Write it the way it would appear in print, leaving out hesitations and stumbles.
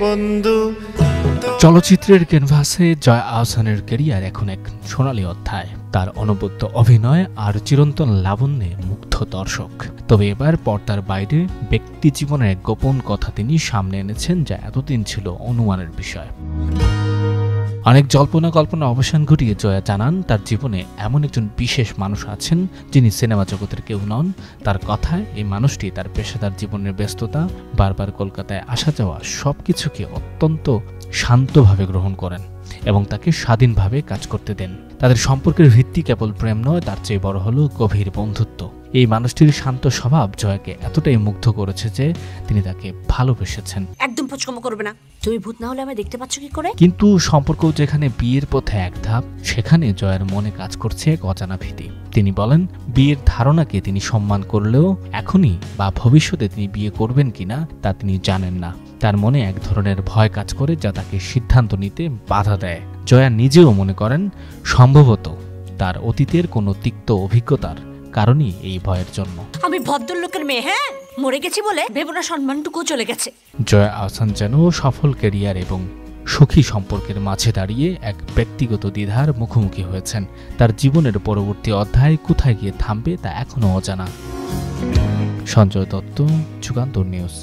বন্ধু। চলচ্চিত্রের ক্যানভাসে জয়া আহসানের ক্যারিয়ার এখন এক সোনালী অধ্যায়। তার অনবদ্য অভিনয় আর চিরন্তন লাবণ্যে মুগ্ধ দর্শক। তবে এবার পর্দার বাইরে ব্যক্তি জীবনের এক গোপন কথা তিনি সামনে এনেছেন, যা এতদিন ছিল অনুমানের বিষয়। অনেক জল্পনা কল্পনা অবসান ঘটিয়ে জয়া জানান, তার জীবনে এমন একজন বিশেষ মানুষ আছেন যিনি সিনেমা জগতের কেউ নন। তার কথায় এই মানুষটি তার পেশাদার জীবনের ব্যস্ততা, বারবার কলকাতায় আসা যাওয়া সবকিছুকে অত্যন্ত শান্তভাবে গ্রহণ করেন এবং তাকে স্বাধীনভাবে কাজ করতে দেন। তাদের সম্পর্কের ভিত্তি কেবল প্রেম নয়, তার চেয়ে বড় হলো গভীর বন্ধুত্ব। এই মানুষটির শান্ত স্বভাব জয়াকে এতটাই মুগ্ধ করেছে যে তিনি তাকে ভালোবেসেছেন। একদম পছন্দ করবে না, তুমি ভূত না হলে আমি দেখতে পাচ্ছ কি করে? কিন্তু সম্পর্ক যেখানে বিয়ের পথে এক ধাপ, সেখানে জয়ার মনে কাজ করছে এক অজানা ভীতি। তিনি বলেন, বিয়ের ধারণাকে তিনি সম্মান করলেও এখনই বা ভবিষ্যতে তিনি বিয়ে করবেন কিনা তা তিনি জানেন না। তার মনে এক ধরনের ভয় কাজ করে, যা তাকে সিদ্ধান্ত নিতে বাধা দেয়। জয়া নিজেও মনে করেন, সম্ভবত তার অতীতের কোনো তিক্ত অভিজ্ঞতার কারণই এই ভয়ের জন্ম। আমি ভদ্রলোকের মেয়ে, হ্যাঁ, মরে গেছি বলে ভেবো না সম্মানটুকু চলে গেছে। জয়া আহসান যেন সফল ক্যারিয়ার এবং সুখী সম্পর্কের মাঝে দাঁড়িয়ে এক ব্যক্তিগত দ্বিধার মুখোমুখি হয়েছেন। তার জীবনের পরবর্তী অধ্যায় কোথায় গিয়ে থামবে তা এখনো অজানা। সঞ্জয় দত্ত, যুগান্তর নিউজ।